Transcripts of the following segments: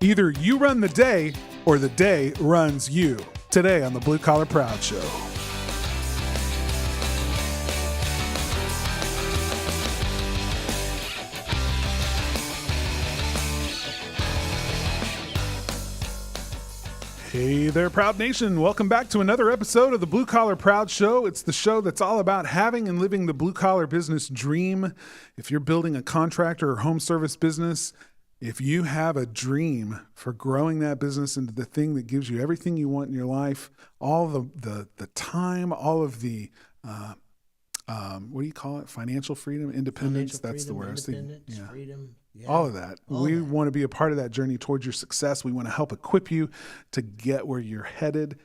Either you run the day or the day runs you. Today on the Blue Collar Proud Show. Hey there, Proud Nation. Welcome back to another episode of the Blue Collar Proud Show. It's the show that's all about having and living the blue collar business dream. If you're building a contractor or home service business, if you have a dream for growing that business into the thing that gives you everything you want in your life, all the time, all of the, what do you call it? Financial freedom, independence. That's the word. Independence, freedom. Yeah. All of that. We want to be a part of that journey towards your success. We want to help equip you to get where you're headed.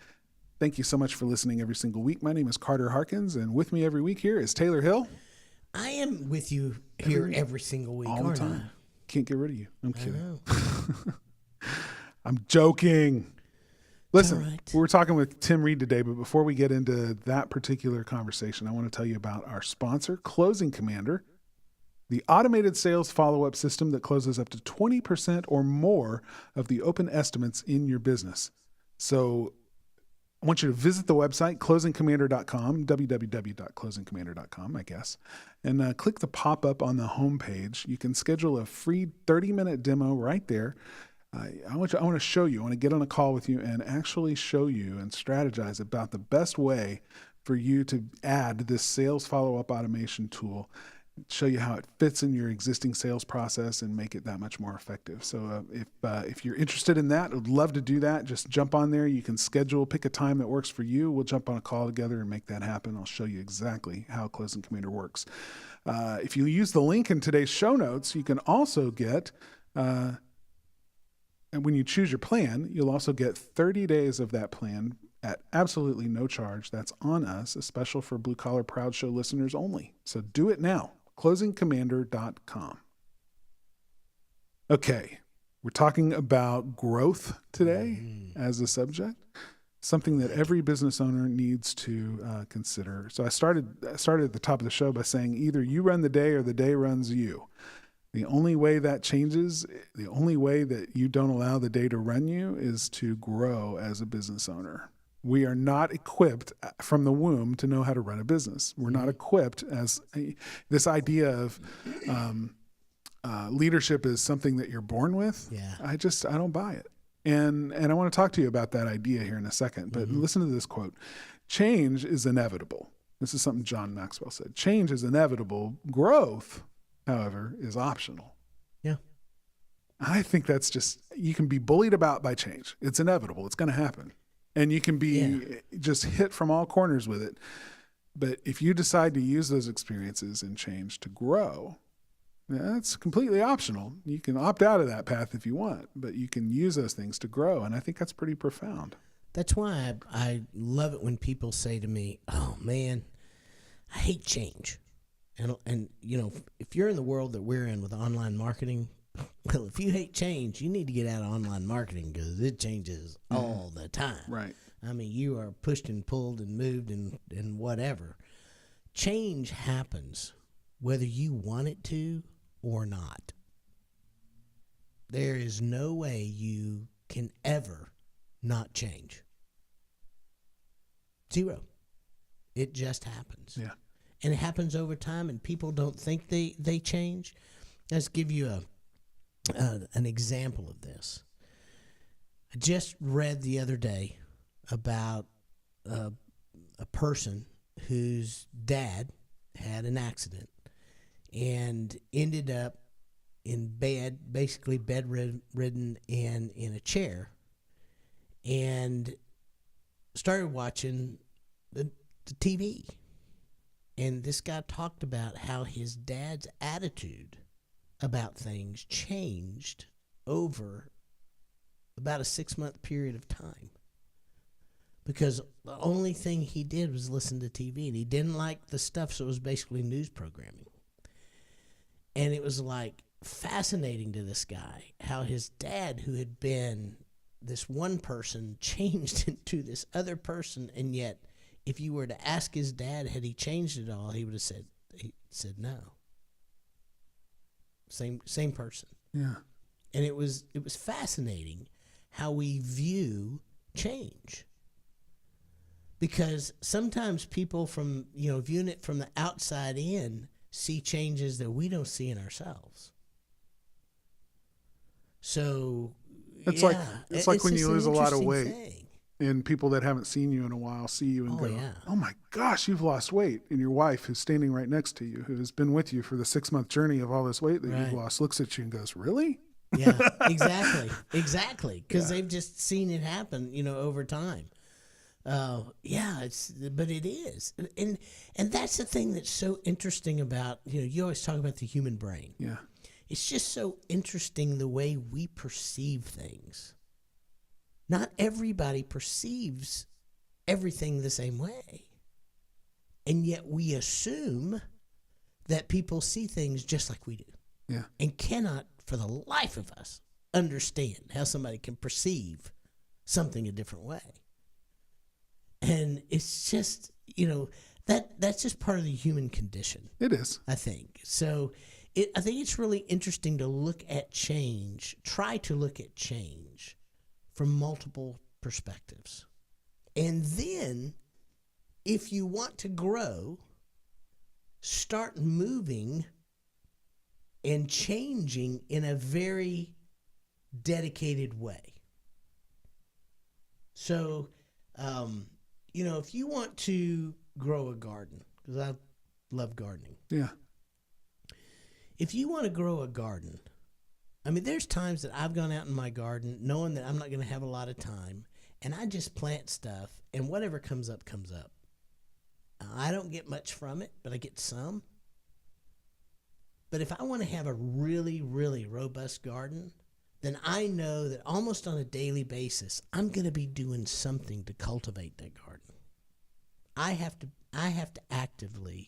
Thank you so much for listening every single week. My name is Carter Harkins, and with me every week here is Taylor Hill. I am with you here every single week, all the time. I? Can't get rid of you. I'm kidding. I'm joking. Listen, right. We were talking with Tim Reed today, but before we get into that particular conversation, I want to tell you about our sponsor, Closing Commander, the automated sales follow-up system that closes up to 20% or more of the open estimates in your business. So I want you to visit the website, closingcommander.com, www.closingcommander.com, I guess, and click the pop-up on the homepage. You can schedule a free 30-minute demo right there. I want to show you. I want to get on a call with you and actually show you and strategize about the best way for you to add this sales follow-up automation tool, show you how it fits in your existing sales process and make it that much more effective. So if you're interested in that, I'd love to do that. Just jump on there. You can pick a time that works for you. We'll jump on a call together and make that happen. I'll show you exactly how Closing Commander works. If you use the link in today's show notes, you can also get, and when you choose your plan, you'll also get 30 days of that plan at absolutely no charge. That's on us, a special for Blue Collar Proud Show listeners only. So do it now. closingcommander.com. Okay, we're talking about growth today as a subject, something that every business owner needs to consider. So I started at the top of the show by saying either you run the day or the day runs you. The only way that changes, the only way that you don't allow the day to run you is to grow as a business owner. We are not equipped from the womb to know how to run a business. We're not equipped as this idea of leadership is something that you're born with. Yeah. I don't buy it. And I want to talk to you about that idea here in a second, but listen to this quote. Change is inevitable. This is something John Maxwell said. Change is inevitable. Growth, however, is optional. Yeah. I think that's just, you can be bullied about by change. It's inevitable. It's going to happen. And you can be just hit from all corners with it. But if you decide to use those experiences and change to grow, that's completely optional. You can opt out of that path if you want, but you can use those things to grow. And I think that's pretty profound. That's why I love it when people say to me, oh, man, I hate change. And you know, if you're in the world that we're in with online marketing, well, if you hate change, you need to get out of online marketing because it changes all the time. Right. I mean, you are pushed and pulled and moved and whatever. Change happens whether you want it to or not. There is no way you can ever not change. Zero. It just happens. Yeah. And it happens over time, and people don't think they change. Let's give you an example of this. I just read the other day about a person whose dad had an accident and ended up in bed, basically bedridden and in a chair, and started watching the TV. And this guy talked about how his dad's attitude about things changed over about a 6-month period of time. Because the only thing he did was listen to TV, and he didn't like the stuff, so it was basically news programming. And it was like fascinating to this guy how his dad, who had been this one person, changed into this other person, and yet if you were to ask his dad, had he changed at all, he would have said no. Same person. Yeah. And it was fascinating how we view change. Because sometimes people from, viewing it from the outside in see changes that we don't see in ourselves. So It's like when you lose a lot of weight and people that haven't seen you in a while see you and go, oh my gosh, you've lost weight. And your wife, who's standing right next to you, who has been with you for the 6-month journey of all this weight that you've lost, looks at you and goes, really? Yeah, exactly. Because they've just seen it happen, over time. But it is. And that's the thing that's so interesting about, you always talk about the human brain. Yeah. It's just so interesting the way we perceive things. Not everybody perceives everything the same way. And yet we assume that people see things just like we do. Yeah. And cannot, for the life of us, understand how somebody can perceive something a different way. And it's just, that's just part of the human condition. It is. I think. So I think it's really interesting to look at change, try to look at change from multiple perspectives. And then, if you want to grow, start moving and changing in a very dedicated way. So, if you want to grow a garden, because I love gardening. Yeah. If you want to grow a garden, there's times that I've gone out in my garden knowing that I'm not going to have a lot of time, and I just plant stuff, and whatever comes up, comes up. I don't get much from it, but I get some. But if I want to have a really, really robust garden, then I know that almost on a daily basis, I'm going to be doing something to cultivate that garden. I have to actively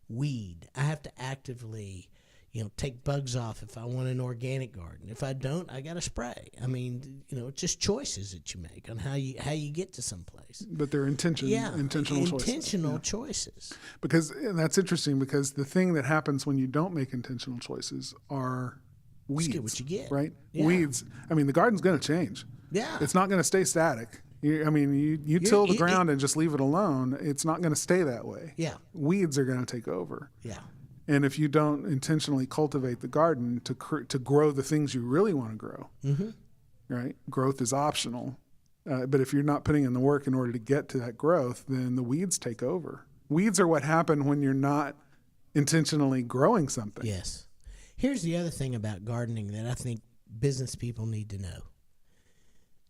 weed. I have to actively, take bugs off if I want an organic garden. If I don't, I got to spray. It's just choices that you make on how you get to someplace. But they're intentional choices. And that's interesting because the thing that happens when you don't make intentional choices are weeds. Just get what you get. Right? Yeah. Weeds. The garden's going to change. Yeah. It's not going to stay static. You till the ground and just leave it alone. It's not going to stay that way. Yeah. Weeds are going to take over. Yeah. And if you don't intentionally cultivate the garden to grow the things you really want to grow, right? Growth is optional. But if you're not putting in the work in order to get to that growth, then the weeds take over. Weeds are what happen when you're not intentionally growing something. Yes. Here's the other thing about gardening that I think business people need to know.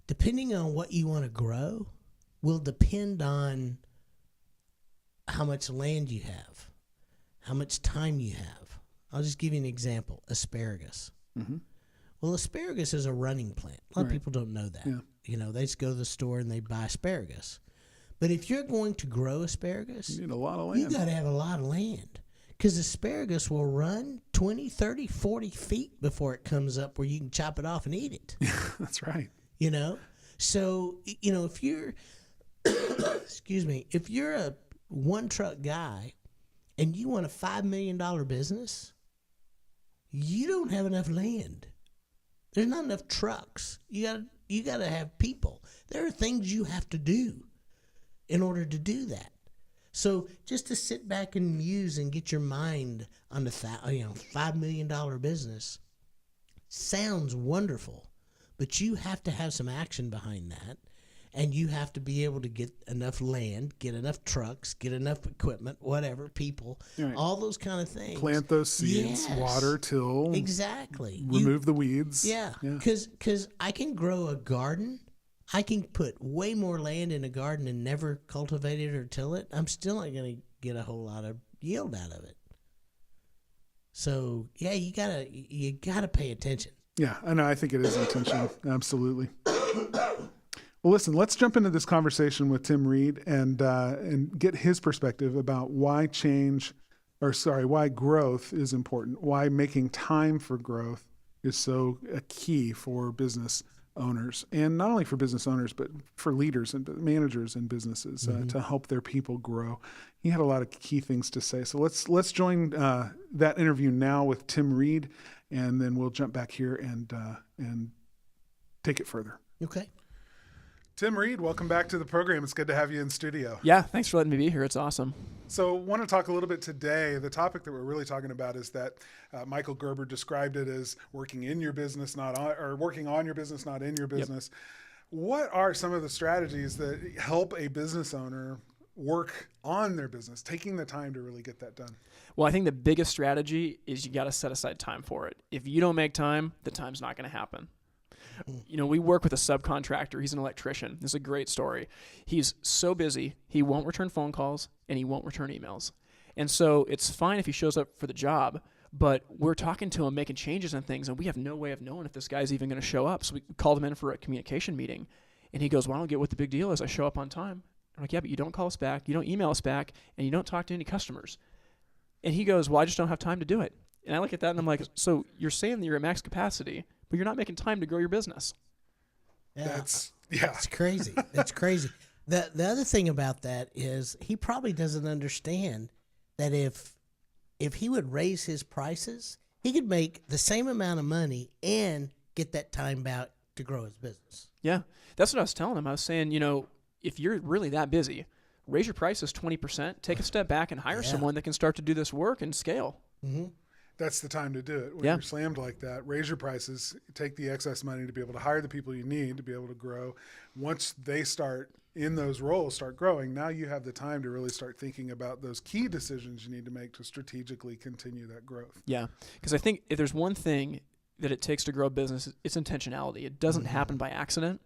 Depending on what you want to grow will depend on how much land you have, how much time you have. I'll just give you an example. Asparagus. Mm-hmm. Well, asparagus is a running plant. A lot of people don't know that. Yeah. They just go to the store and they buy asparagus. But if you're going to grow asparagus, you need a lot of land. You got to have a lot of land. Because asparagus will run 20, 30, 40 feet before it comes up where you can chop it off and eat it. That's right. So, if you're, if you're a one truck guy and you want a $5 million business, you don't have enough land. There's not enough trucks. You got to have people. There are things you have to do in order to do that. So just to sit back and muse and get your mind on the $5 million business sounds wonderful. But you have to have some action behind that, and you have to be able to get enough land, get enough trucks, get enough equipment, whatever, people, all those kind of things. Plant those seeds, water, till. Exactly. Remove the weeds. Yeah, because I can grow a garden. I can put way more land in a garden and never cultivate it or till it. I'm still not going to get a whole lot of yield out of it. So, you gotta pay attention. Yeah, I know. I think it is intentional. Absolutely. Well, listen, let's jump into this conversation with Tim Reed and get his perspective about why growth is important, why making time for growth is so a key for business owners, and not only for business owners, but for leaders and managers in businesses to help their people grow. He had a lot of key things to say. So let's join that interview now with Tim Reed. and then we'll jump back here and take it further. Okay. Tim Reed, welcome back to the program. It's good to have you in studio. Yeah, thanks for letting me be here. It's awesome. So I want to talk a little bit today. The topic that we're really talking about is that Michael Gerber described it as working in your business, working on your business, not in your business. Yep. What are some of the strategies that help a business owner work on their business, taking the time to really get that done? Well, I think the biggest strategy is you got to set aside time for it. If you don't make time, the time's not going to happen. You know, we work with a subcontractor. He's an electrician. This is a great story. He's so busy, he won't return phone calls and he won't return emails. And so it's fine if he shows up for the job, but we're talking to him, making changes and things, and we have no way of knowing if this guy's even going to show up. So we called him in for a communication meeting, and he goes, well, I don't get what the big deal is. I show up on time. I'm like, yeah, but you don't call us back, you don't email us back, and you don't talk to any customers. And he goes, well, I just don't have time to do it. And I look at that and I'm like, so you're saying that you're at max capacity, but you're not making time to grow your business. Yeah. It's crazy. It's crazy. The other thing about that is he probably doesn't understand that if he would raise his prices, he could make the same amount of money and get that time back to grow his business. Yeah. That's what I was telling him. I was saying, you know, if you're really that busy, raise your prices 20%, take a step back and hire someone that can start to do this work and scale. Mm-hmm. That's the time to do it. When you're slammed like that, raise your prices, take the excess money to be able to hire the people you need to be able to grow. Once they start in those roles, start growing, now you have the time to really start thinking about those key decisions you need to make to strategically continue that growth. Yeah, because I think if there's one thing that it takes to grow a business, it's intentionality. It doesn't happen by accident.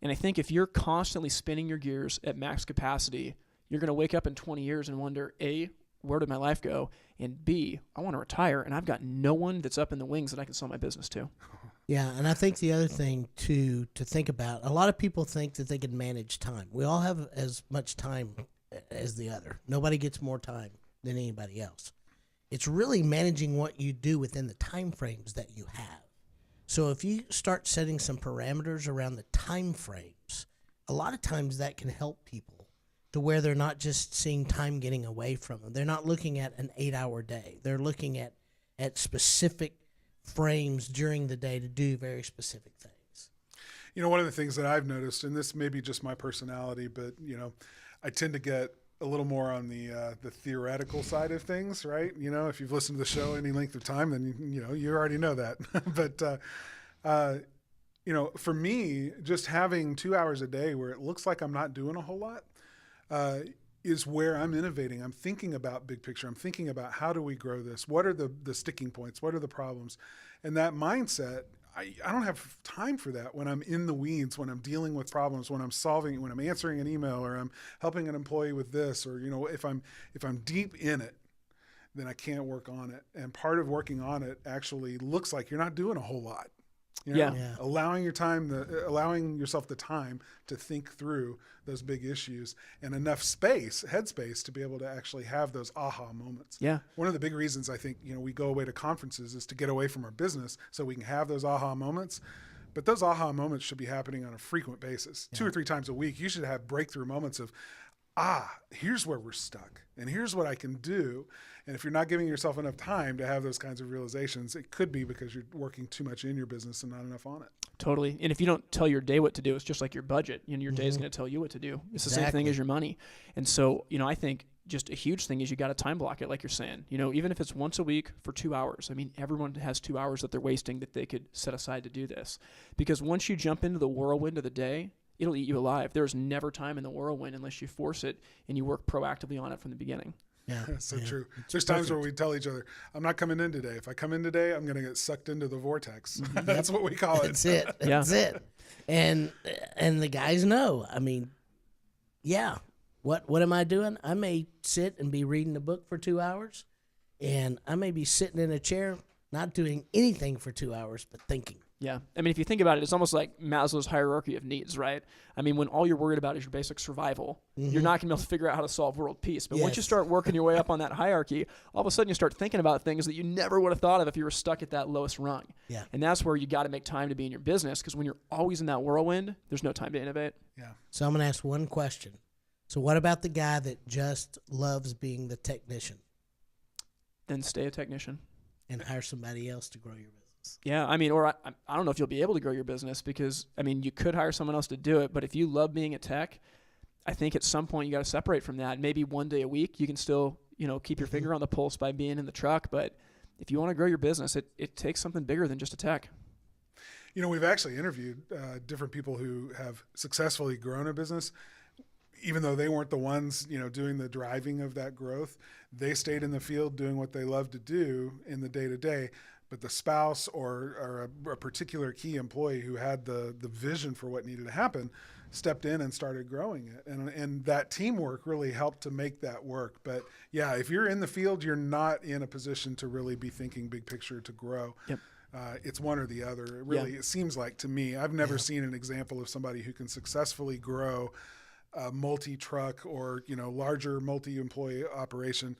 And I think if you're constantly spinning your gears at max capacity, you're going to wake up in 20 years and wonder, A, where did my life go? And B, I want to retire, and I've got no one that's up in the wings that I can sell my business to. Yeah, and I think the other thing to think about, a lot of people think that they can manage time. We all have as much time as the other. Nobody gets more time than anybody else. It's really managing what you do within the time frames that you have. So if you start setting some parameters around the time frames, a lot of times that can help people to where they're not just seeing time getting away from them. They're not looking at an 8-hour day. They're looking at specific frames during the day to do very specific things. You know, one of the things that I've noticed, and this may be just my personality, but, you know, I tend to get a little more on the theoretical side of things, right? You know, if you've listened to the show any length of time, then, you know, you already know that. But, you know, for me, just having 2 hours a day where it looks like I'm not doing a whole lot, is where I'm innovating. I'm thinking about big picture. I'm thinking about how do we grow this? What are the sticking points? What are the problems? And that mindset, I don't have time for that when I'm in the weeds, when I'm dealing with problems, when I'm answering an email, or I'm helping an employee with this, or, you know, if I'm deep in it, then I can't work on it. And part of working on it actually looks like you're not doing a whole lot. You know, allowing yourself the time to think through those big issues and enough headspace to be able to actually have those aha moments. Yeah. One of the big reasons I think, you know, we go away to conferences is to get away from our business so we can have those aha moments. But those aha moments should be happening on a frequent basis. 2 or 3 times a week, you should have breakthrough moments of, here's where we're stuck and here's what I can do. And if you're not giving yourself enough time to have those kinds of realizations, it could be because you're working too much in your business and not enough on it. Totally. And if you don't tell your day what to do, it's just like your budget. You know, your day is going to tell you what to do. It's the same thing as your money. And so, you know, I think just a huge thing is you got to time block it, like you're saying. You know, even if it's once a week for 2 hours. I mean, everyone has 2 hours that they're wasting that they could set aside to do this. Because once you jump into the whirlwind of the day, it'll eat you alive. There's never time in the whirlwind unless you force it and you work proactively on it from the beginning. Yeah, that's so true. There's times where we tell each other, I'm not coming in today. If I come in today, I'm going to get sucked into the vortex. That's what we call it. That's it. That's it. And the guys know. I mean, what am I doing? I may sit and be reading a book for 2 hours, and I may be sitting in a chair not doing anything for 2 hours but thinking. Yeah. I mean, if you think about it, it's almost like Maslow's hierarchy of needs, right? I mean, when all you're worried about is your basic survival, you're not going to be able to figure out how to solve world peace. But once you start working your way up on that hierarchy, all of a sudden you start thinking about things that you never would have thought of if you were stuck at that lowest rung. Yeah. And that's where you got to make time to be in your business, because when you're always in that whirlwind, there's no time to innovate. Yeah. So I'm going to ask one question. So what about the guy that just loves being the technician? Then stay a technician. and hire somebody else to grow your business. Yeah, I mean, or I don't know if you'll be able to grow your business because, I mean, you could hire someone else to do it, but if you love being at tech, I think at some point you got to separate from that. Maybe one day a week you can still, keep your finger on the pulse by being in the truck, but if you want to grow your business, it takes something bigger than just a tech. We've actually interviewed different people who have successfully grown a business. Even though they weren't the ones, doing the driving of that growth, they stayed in the field doing what they love to do in the day-to-day. But the spouse or a particular key employee who had the vision for what needed to happen stepped in and started growing it. And that teamwork really helped to make that work. But yeah, if you're in the field, you're not in a position to really be thinking big picture to grow. Yep. It's one or the other. It seems like to me, I've never seen an example of somebody who can successfully grow a multi-truck or larger multi-employee operation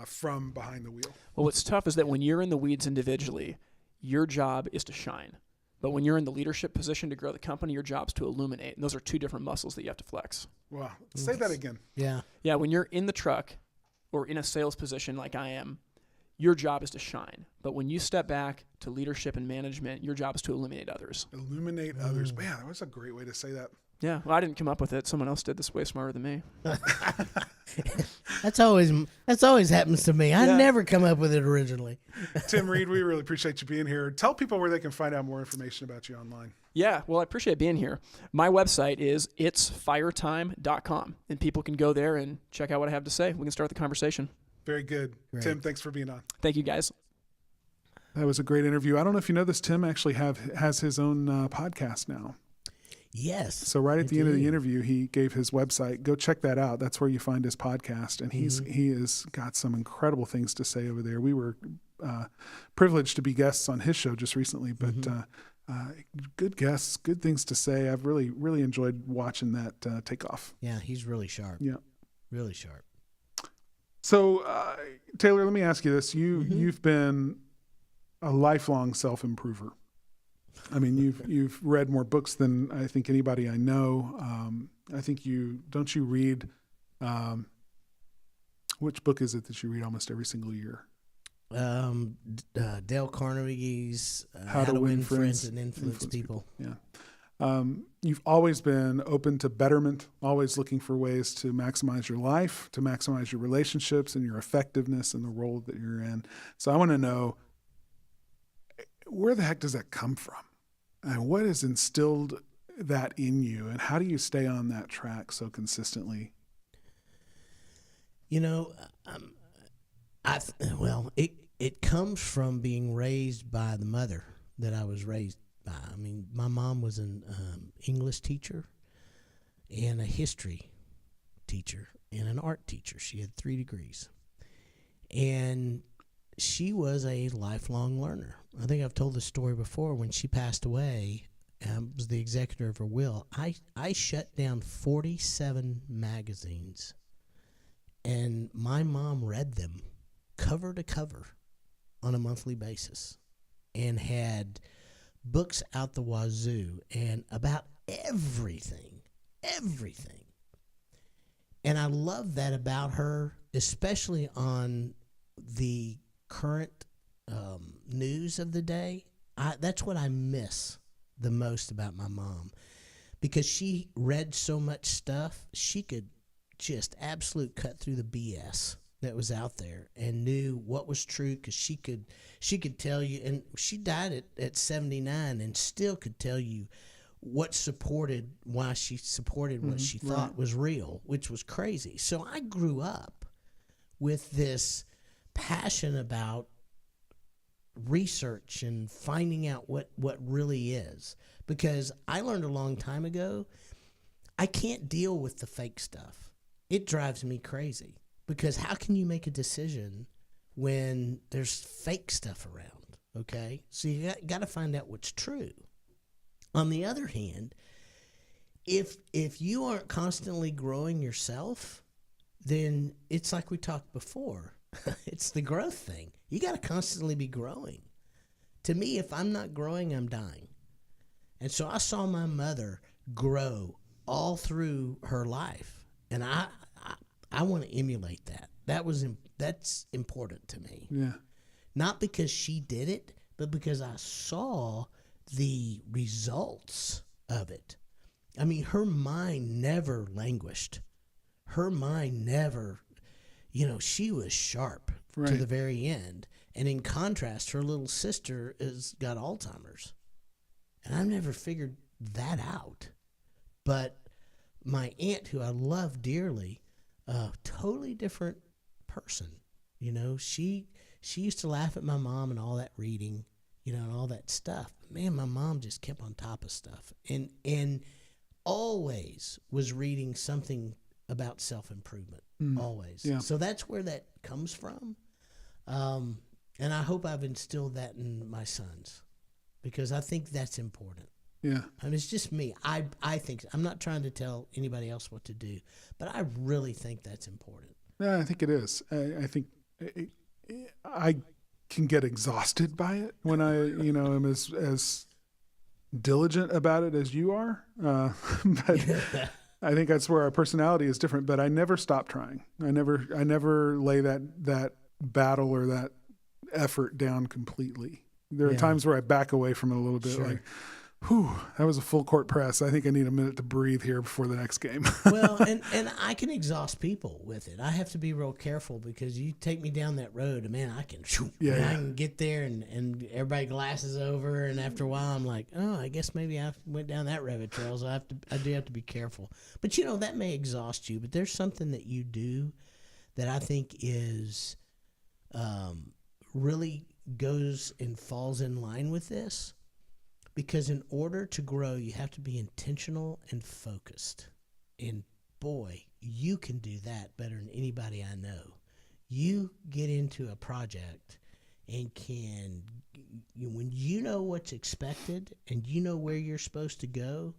from behind the wheel. Well, what's tough is that when you're in the weeds individually, your job is to shine. But when you're in the leadership position to grow the company, your job's to illuminate. And those are two different muscles that you have to flex. Wow. Say that again. Yeah. Yeah, when you're in the truck or in a sales position like I am, your job is to shine. But when you step back to leadership and management, your job is to illuminate others. Illuminate others. Man, that was a great way to say that. Yeah, well, I didn't come up with it. Someone else did this way smarter than me. That's always happens to me. I never come up with it originally. Tim Reed, we really appreciate you being here. Tell people where they can find out more information about you online. Yeah, well, I appreciate being here. My website is itsfiretime.com, and people can go there and check out what I have to say. We can start the conversation. Very good. Great. Tim, thanks for being on. Thank you, guys. That was a great interview. I don't know if you know this, Tim actually has his own podcast now. Yes. So right at the end of the interview, he gave his website. Go check that out. That's where you find his podcast. And he has got some incredible things to say over there. We were privileged to be guests on his show just recently, but good guests, good things to say. I've really, really enjoyed watching that take off. Yeah, he's really sharp. Yeah. Really sharp. So, Taylor, let me ask you this. You've been a lifelong self-improver. I mean, you've read more books than I think anybody I know. I think don't you read, which book is it that you read almost every single year? Dale Carnegie's How to Win Friends and Influence People. Yeah. You've always been open to betterment, always looking for ways to maximize your life, to maximize your relationships and your effectiveness in the role that you're in. So I want to know, where the heck does that come from? And what has instilled that in you? And how do you stay on that track so consistently? It comes from being raised by the mother that I was raised by. I mean, my mom was an English teacher and a history teacher and an art teacher. She had 3 degrees. And she was a lifelong learner. I think I've told this story before. When she passed away, I was the executor of her will. I shut down 47 magazines, and my mom read them cover to cover on a monthly basis and had books out the wazoo and about everything. And I love that about her, especially on the current news of the day. That's what I miss the most about my mom, because she read so much stuff. She could just absolute cut through the BS that was out there and knew what was true, because she could tell you, and she died at 79 and still could tell you why she supported what she thought was real, which was crazy. So I grew up with this passion about research and finding out what really is, because I learned a long time ago I can't deal with the fake stuff. It drives me crazy, because how can you make a decision when there's fake stuff around? Okay, so you got to find out what's true. On the other hand, if you aren't constantly growing yourself, then it's like we talked before. It's the growth thing. You got to constantly be growing. To me, if I'm not growing, I'm dying. And so I saw my mother grow all through her life, and I want to emulate that. That's important to me. Yeah. not because she did it, but because I saw the results of it. I mean, her mind never languished. Her mind never, she was sharp to Right. the very end. And in contrast, her little sister has got Alzheimer's. And I've never figured that out. But my aunt, who I love dearly, totally different person. She used to laugh at my mom and all that reading, and all that stuff. But man, my mom just kept on top of stuff and always was reading something about self-improvement. Always. Yeah. So that's where that comes from. And I hope I've instilled that in my sons, because I think that's important. Yeah. I mean, it's just me. I think, I'm not trying to tell anybody else what to do, but I really think that's important. Yeah, I think it is. I think I can get exhausted by it when I, am as diligent about it as you are. But I think that's where our personality is different. But I never stop trying. I never lay that battle or that effort down completely. There are times where I back away from it a little bit, Sure. like, whew, that was a full court press. I think I need a minute to breathe here before the next game. Well, and I can exhaust people with it. I have to be real careful, because you take me down that road, and man, I can get there and everybody glasses over, and after a while I'm like, oh, I guess maybe I went down that rabbit trail, so I do have to be careful. But that may exhaust you, but there's something that you do that I think is really goes and falls in line with this. Because in order to grow, you have to be intentional and focused. And boy, you can do that better than anybody I know. You get into a project and when you know what's expected and you know where you're supposed to go,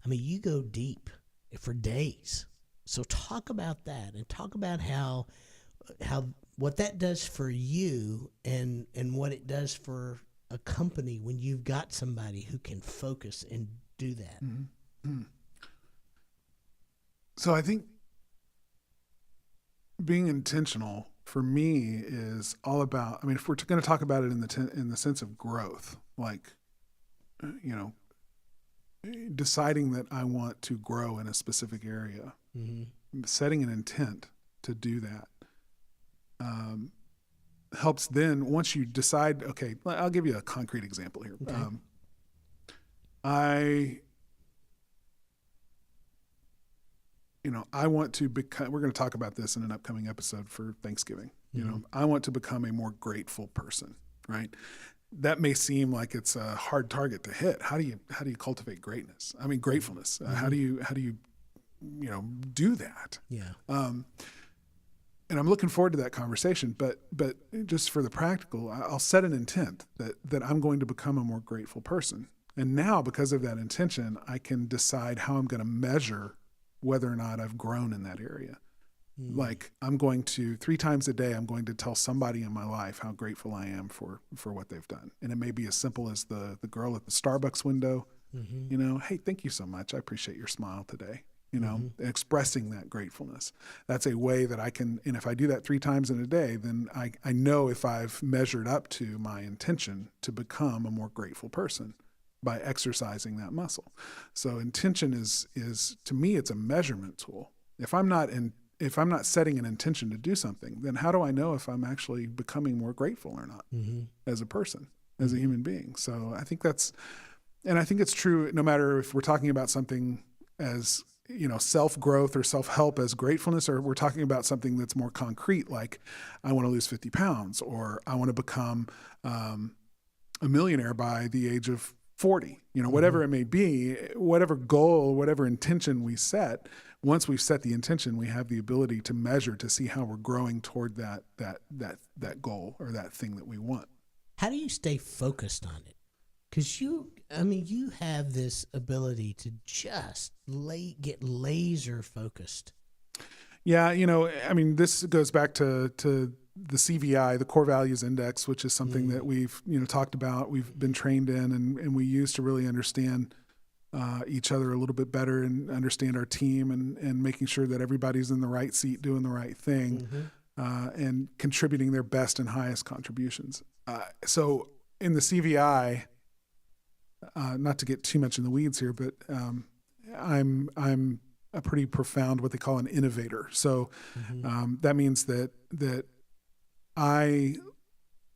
I mean, you go deep for days. So talk about that, and talk about how what that does for you and what it does for a company when you've got somebody who can focus and do that. Mm-hmm. So I think being intentional for me is all about, I mean, if we're going to talk about it in the sense of growth, like, deciding that I want to grow in a specific area, setting an intent to do that, helps. Then once you decide, okay, I'll give you a concrete example here. Okay. I want to become, we're going to talk about this in an upcoming episode for Thanksgiving. I want to become a more grateful person, right? That may seem like it's a hard target to hit. How do you cultivate greatness? I mean, gratefulness. How do you do that? Yeah. And I'm looking forward to that conversation, but just for the practical, I'll set an intent that I'm going to become a more grateful person. And now, because of that intention, I can decide how I'm going to measure whether or not I've grown in that area. Like, I'm going to 3 times a day, I'm going to tell somebody in my life how grateful I am for what they've done. And it may be as simple as the girl at the Starbucks window, hey, thank you so much. I appreciate your smile today. Expressing that gratefulness. That's a way that I can, and if I do that 3 times in a day, then I know if I've measured up to my intention to become a more grateful person by exercising that muscle. So intention is to me, it's a measurement tool. If I'm not setting an intention to do something, then how do I know if I'm actually becoming more grateful or not as a person, as a human being? So I think it's true no matter if we're talking about something as self-growth or self-help as gratefulness, or we're talking about something that's more concrete, like I want to lose 50 pounds, or I want to become a millionaire by the age of 40, whatever it may be, whatever goal, whatever intention we set. Once we've set the intention, we have the ability to measure, to see how we're growing toward that goal or that thing that we want. How do you stay focused on it? Because you have this ability to just get laser focused. Yeah, this goes back to the CVI, the Core Values Index, which is something that we've talked about, we've been trained in, and we use to really understand each other a little bit better and understand our team and making sure that everybody's in the right seat doing the right thing. and contributing their best and highest contributions. So in the CVI, not to get too much in the weeds here, but I'm a pretty profound what they call an innovator. So that means that I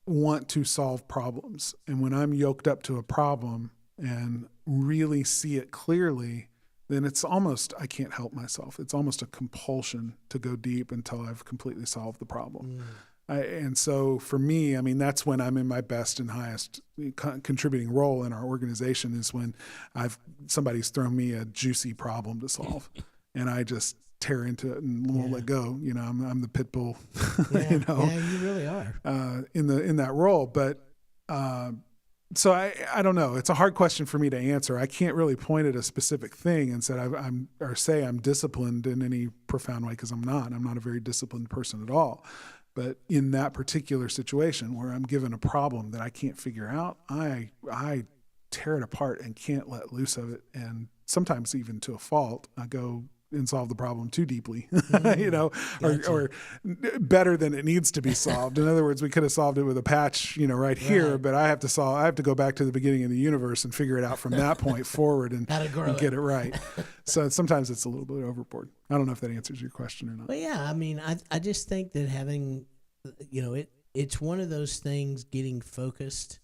want to solve problems, and when I'm yoked up to a problem and really see it clearly, then it's almost, I can't help myself. It's almost a compulsion to go deep until I've completely solved the problem. And so for me, I mean, that's when I'm in my best and highest contributing role in our organization, is when somebody's thrown me a juicy problem to solve and I just tear into it and won't let go. You know, I'm the pit bull, you know. Yeah, you really are. In that role. But so I don't know. It's a hard question for me to answer. I can't really point at a specific thing and say I'm disciplined in any profound way, because I'm not. I'm not a very disciplined person at all. But in that particular situation where I'm given a problem that I can't figure out, I tear it apart and can't let loose of it. And sometimes even to a fault, I go and solve the problem too deeply, you know, or better than it needs to be solved. In other words, we could have solved it with a patch, you know, right here, but I have to go back to the beginning of the universe and figure it out from that point forward and get it right. So sometimes it's a little bit overboard. I don't know if that answers your question or not. But yeah, I mean, I just think that having, you know, it's one of those things, getting focused,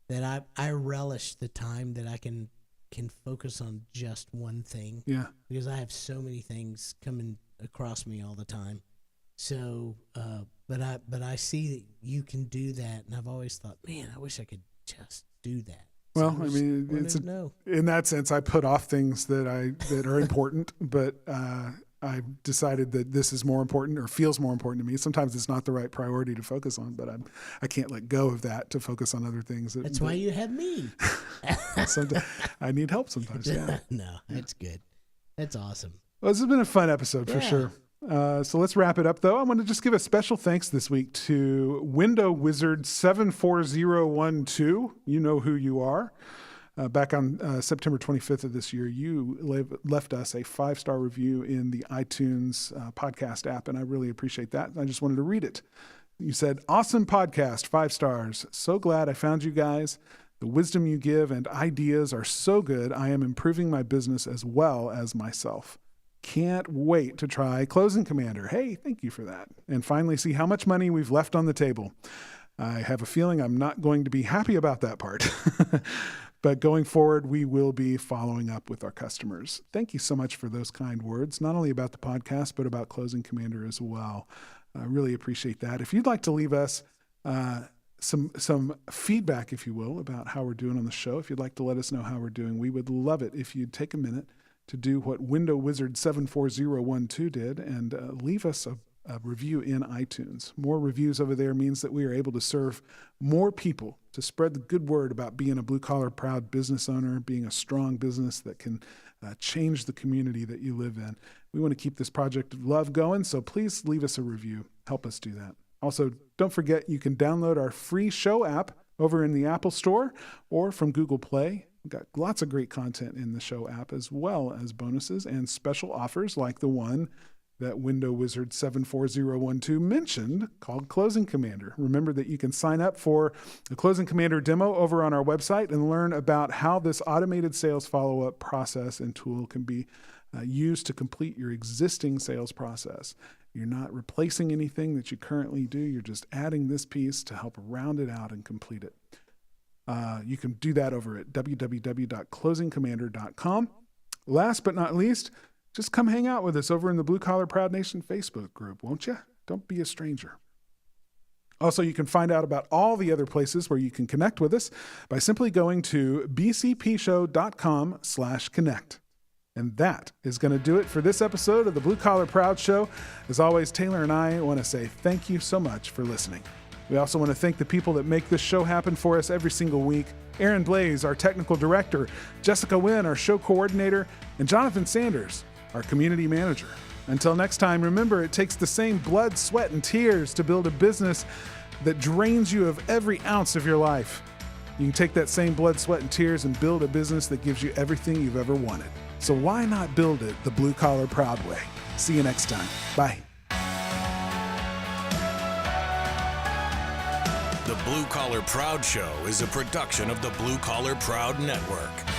that I relish the time that I can focus on just one thing. Yeah. Because I have so many things coming across me all the time. So, but I see that you can do that, and I've always thought, man, I wish I could just do that. Well, I mean, in that sense, I put off things that are important, but I decided that this is more important, or feels more important to me. Sometimes it's not the right priority to focus on, but I can't let go of that to focus on other things. That's why you have me. Sometimes I need help sometimes. Yeah. No, that's good. That's awesome. Well, this has been a fun episode for sure. So let's wrap it up, though. I want to just give a special thanks this week to Window Wizard 74012. You know who you are. Back on September 25th of this year, you left us a 5-star review in the iTunes podcast app, and I really appreciate that. I just wanted to read it. You said, "Awesome podcast, 5 stars. So glad I found you guys. The wisdom you give and ideas are so good. I am improving my business as well as myself. Can't wait to try Closing Commander." Hey, thank you for that. "And finally see how much money we've left on the table. I have a feeling I'm not going to be happy about that part. But going forward, we will be following up with our customers." Thank you so much for those kind words, not only about the podcast, but about Closing Commander as well. I really appreciate that. If you'd like to leave us some feedback, if you will, about how we're doing on the show, if you'd like to let us know how we're doing, we would love it if you'd take a minute to do what Window Wizard 74012 did and leave us a review in iTunes. More reviews over there means that we are able to serve more people, to spread the good word about being a blue-collar proud business owner, being a strong business that can change the community that you live in. We want to keep this project of love going, so please leave us a review. Help us do that. Also, don't forget you can download our free show app over in the Apple Store or from Google Play. We've got lots of great content in the show app, as well as bonuses and special offers like the one that Window Wizard 74012 mentioned, called Closing Commander. Remember that you can sign up for the Closing Commander demo over on our website and learn about how this automated sales follow-up process and tool can be used to complete your existing sales process. You're not replacing anything that you currently do. You're just adding this piece to help round it out and complete it. You can do that over at www.closingcommander.com. Last but not least, just come hang out with us over in the Blue Collar Proud Nation Facebook group, won't you? Don't be a stranger. Also, you can find out about all the other places where you can connect with us by simply going to bcpshow.com/connect. And that is going to do it for this episode of the Blue Collar Proud Show. As always, Taylor and I want to say thank you so much for listening. We also want to thank the people that make this show happen for us every single week. Aaron Blaze, our technical director, Jessica Wynn, our show coordinator, and Jonathan Sanders, our community manager. Until next time, remember, it takes the same blood, sweat, and tears to build a business that drains you of every ounce of your life. You can take that same blood, sweat, and tears and build a business that gives you everything you've ever wanted. So why not build it the Blue Collar Proud way? See you next time. Bye. The Blue Collar Proud Show is a production of the Blue Collar Proud Network.